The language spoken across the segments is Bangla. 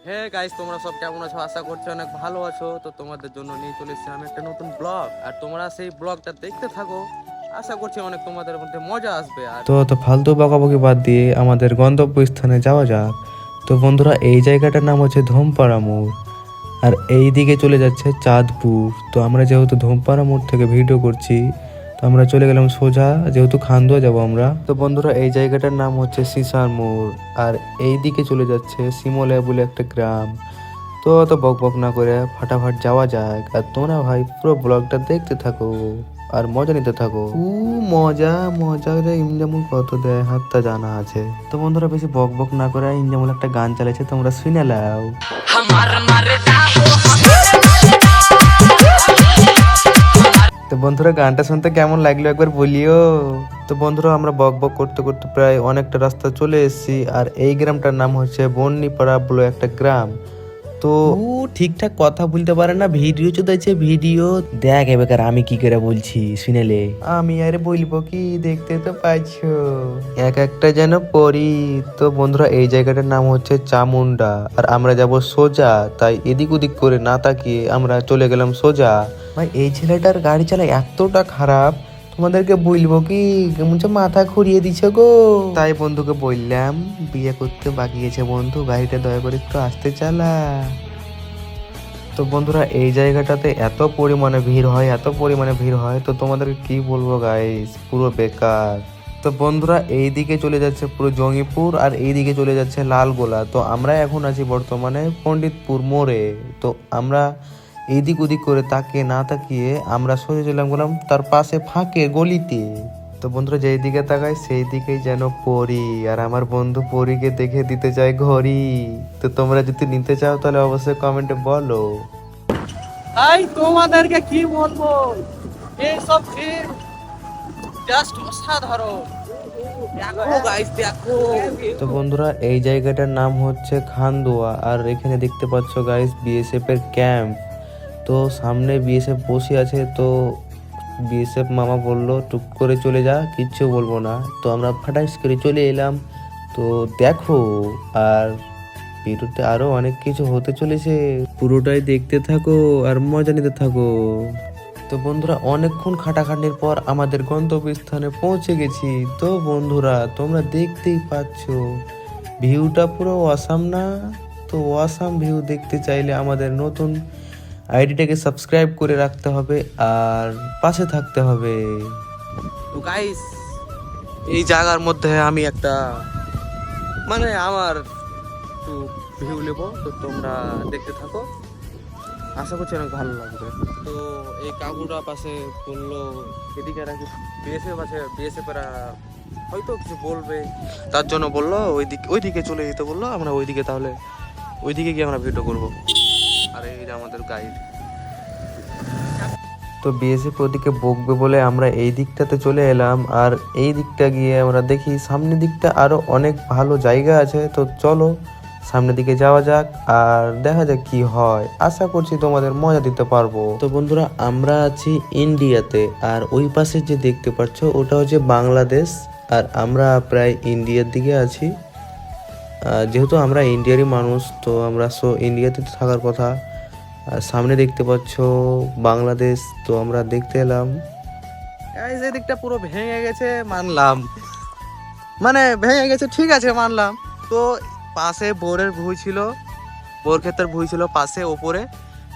হে গাইস, তোমরা সব কেমন আছো? আশা করছি অনেক ভালো আছো। তো তোমাদের জন্য নিয়ে চলে এসেছি আমি একটা নতুন ব্লগ, আর তোমরা সেই ব্লগটা দেখতে থাকো। আশা করছি অনেক তোমাদের মধ্যে মজা আসবে। আর তো ফালতু বকাবকি বাদ দিয়ে আমাদের গন্তব্যস্থানে যাওয়া যাক। তো বন্ধুরা, এই জায়গাটার নাম হচ্ছে ধূমপাড়া মোড়, আর এই দিকে চলে যাচ্ছে চাঁদপুর। তো আমরা যেহেতু ধূমপাড়া মোড় থেকে ভিডিও করছি, তো আমরা চলে গেলাম সোজা, যেহেতু খান্দুয়া যাব আমরা। তো বন্ধুরা, এই জায়গাটার নাম হচ্ছে সিসার মোড়, আর এই দিকে চলে যাচ্ছে সিমলা বলে একটা গ্রাম। তো অত বক বক না করে ফাটাফাট যাওয়া যাক। আর তোমরা ভাই পুরো ব্লগটা দেখতে থাকো আর মজা নিতে থাকো। মজা মজা রে, ইনজামুল কত দেয় হাতটা জানা আছে। তো বন্ধুরা, বেশি বক বক না করে ইনজামুল একটা গান চালাইছে, তোমরা শুনে লাও। তো বন্ধুরা, গানটা শুনতে কেমন লাগলো একবার বলিও। তো বন্ধুরা, আমরা বক বক করতে করতে প্রায় অনেকটা রাস্তা চলে এসেছি, আর এই গ্রামটার নাম হচ্ছে বন্নিপাড়া বলে একটা গ্রাম। তো ও ঠিকঠাক কথা বলতে পারে না, ভিডিও চলতেছে ভিডিও দেখ এবার আমি কি করে বলছি শুনেলে। আমি আরে বলবো কি, দেখতে তো পাইছো এক একটা যেন পরি। তো বন্ধুরা, এই জায়গাটার নাম হচ্ছে চামুন্ডা, আর আমরা যাব সোজা, তাই এদিক ওদিক করে না তাকিয়ে আমরা চলে গেলাম সোজা। ভাই, এই ছেলেটার গাড়ি চালায় এতটা খারাপ, তোমাদেরকে বলবো কি, মুছে মাথা ঘুরিয়ে দিছে গো। তাই বন্ধুকে বললাম, বিয়ে করতে বাকি গেছে বন্ধু, গাড়িটা দয়া করে একটু আসতে চালা। তো বন্ধুরা, এই জায়গাটাতে এত পরিমাণে ভিড় হয়, এত পরিমাণে ভিড় হয়, তো তোমাদেরকে কি বলবো গাইস, পুরো বেকার। তো বন্ধুরা, এই দিকে চলে যাচ্ছে পুরো জঙ্গিপুর, আর এই দিকে চলে যাচ্ছে লালগোলা। তো আমরা এখন আছি বর্তমানে পণ্ডিতপুর মোড়ে। তো আমরা এইদিক ওদিক করে তাকিয়ে না তাকিয়ে আমরা সোজা চলাম গেলাম তার পাশে ফাঁকে গলিতে। তো বন্ধুরা, যেই দিকে তাকাই সেই দিকেই যেন পরি, আর আমার বন্ধু পরিকে দেখে দিতে চায় ঘড়ি। তো তোমরা যদি নিতে চাও তাহলে অবশ্যই কমেন্টে বলো। ভাই, তোমাদেরকে কি বলবো, এই সব ফিল্ম জাস্ট অসাধারণ। দেখো গাইস, দেখো। তো বন্ধুরা, এই জায়গাটার নাম হচ্ছে খান্দুয়া, আর এখানে দেখতে পাচ্ছ গাইস বিএসএফ এর ক্যাম্প। তো সামনে বিএসএফ বসে আছে। তো বিএসএফ মামা বলল টুক করে চলে যা, কিচ্ছু বলবো না। তো আমরা ফাটাইস করে চলে এলাম। তো দেখো, আর ভিডিওতে আরো অনেক কিছু হতে চলেছে, পুরোটাই দেখতে থাকো আর মজা নিতে থাকো। তো বন্ধুরা, অনেকক্ষণ খাটাখাটনির পর আমাদের গন্তব্যস্থানে পৌঁছে গেছি। তো বন্ধুরা, তোমরা দেখতেই পাচ্ছ ভিউটা পুরো অসাম না? তো অসাম ভিউ দেখতে চাইলে আমাদের নতুন আইডিটাকে সাবস্ক্রাইব করে রাখতে হবে আর পাশে থাকতে হবে। তো গাইস, এই জায়গার মধ্যে আমি একটা আমার একটু ভিউ নেবো, তো তোমরা দেখতে থাকো। আশা করছি অনেক ভালো লাগবে। তো এই কাকুটা পাশে বললো এদিকে নাকি বিএসএফ এরা হয়তো কিছু বলবে, তার জন্য বললো ওইদিকে চলে যেতে বললো। আমরা ওইদিকে তাহলে ওইদিকে গিয়ে আমরা ভিডিও করবো। আর এই যে আমাদের গাইড। তো বিএসএফ ওদিকে বকবে বলে আমরা এই দিকটাতে চলে এলাম, আর এই দিকটা গিয়ে আমরা দেখি সামনের দিকটা আরো অনেক ভালো জায়গা আছে। তো চলো সামনের দিকে যাওয়া যাক আর দেখা যাক কি হয়। আশা করছি তোমাদের মজা দিতে পারবো। তো বন্ধুরা, আমরা আছি ইন্ডিয়াতে, আর ওই পাশে যে দেখতে পাচ্ছ ওটা হচ্ছে বাংলাদেশ, আর আমরা প্রায় ইন্ডিয়ার দিকে আছি। যেহেতু আমরা ইন্ডিয়ারই মানুষ, তো আমরা ইন্ডিয়াতে তো থাকার কথা। আর সামনে দেখতে পাচ্ছ বাংলাদেশ, তো আমরা দেখতে এলাম। এই দিকটা পুরো ভেঙে গেছে মানলাম, ভেঙে গেছে, ঠিক আছে মানলাম। তো পাশে বোরের ভুঁই ছিল, বোর ক্ষেতের ভুঁই ছিল পাশে, ওপরে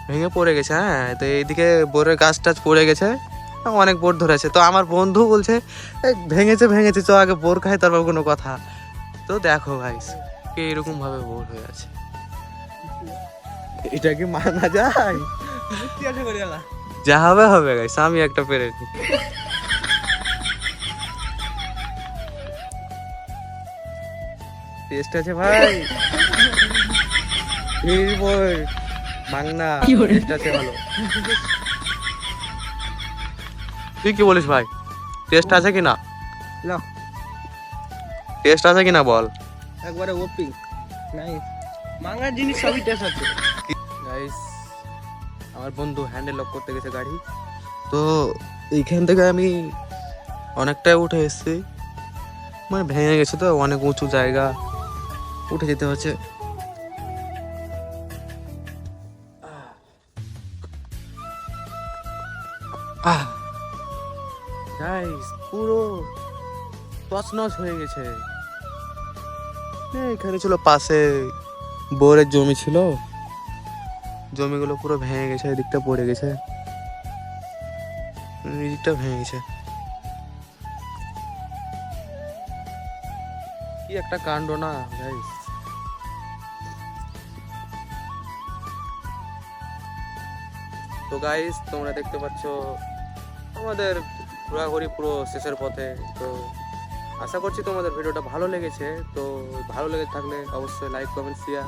ভেঙে পড়ে গেছে। হ্যাঁ, তো এইদিকে বোরের গাছ টাছ পড়ে গেছে, অনেক বোর ধরেছে। তো আমার বন্ধু বলছে ভেঙেছে ভেঙেছে, চ আগে বোর খাই, তারপর কোনো কথা। তো দেখো গাইস, কে এরকম ভাবে বোর হয়ে আছে, এটা কি মানা যায়? যা হবে হবে গাইস, আমি একটা পেরে নি। টেস্ট আছে ভাই, মাংনা টেস্ট আছে ভালো। তুই কি বলিস ভাই, টেস্ট আছে কিনা? টেস্ট আছে কিনা বল একবারে। ওপি নাইস, মাংনার জিনিস সবই টেস্ট আছে গাইস। আমার বন্ধু হ্যান্ডেল লক করতে গেছে গাড়ি, তো এইখান থেকে আমি অনেকটাই উঠে এসেছি, ভেঙে গেছে, তো অনেক উঁচু জায়গা উঠে যেতে হচ্ছে। গাইস পুরো তছনছ হয়ে গেছে। এখানে ছিল পাশে বোরের জমি ছিল, জমিগুলো পুরো ভেঙে গেছে, এদিকটা পড়ে গেছে, এদিকটা ভেঙে গেছে। কি একটা কাণ্ড না গাইস। তো গাইস তোমরা দেখতে পাচ্ছ আমাদের ঘোরাঘুরি পুরো শেষের পথে। তো আশা করছি তোমাদের ভিডিওটা ভালো লেগেছে। তো ভালো লেগে থাকলে অবশ্যই লাইক কমেন্ট শেয়ার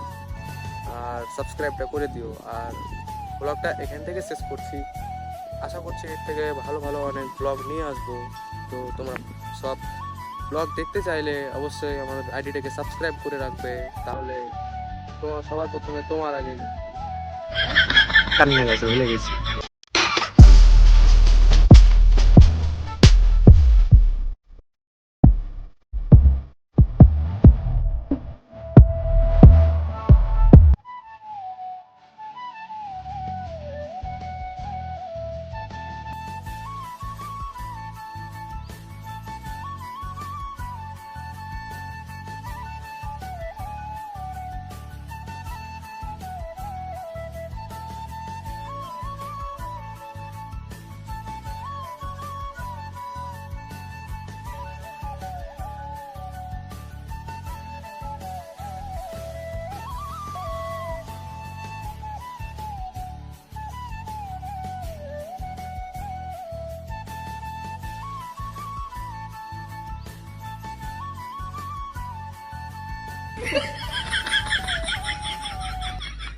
আর সাবস্ক্রাইবটা করে দিও। আর ব্লগটা এখান থেকে শেষ করছি। আশা করছি এর থেকে ভালো ভালো অনেক ব্লগ নিয়ে আসবো। তো তোমরা সব ব্লগ দেখতে চাইলে অবশ্যই আমাদের আইডিটাকে সাবস্ক্রাইব করে রাখবে, তাহলে তোমার সবার প্রথমে তোমার আগে কান্না গেছে, ভুলে গেছি।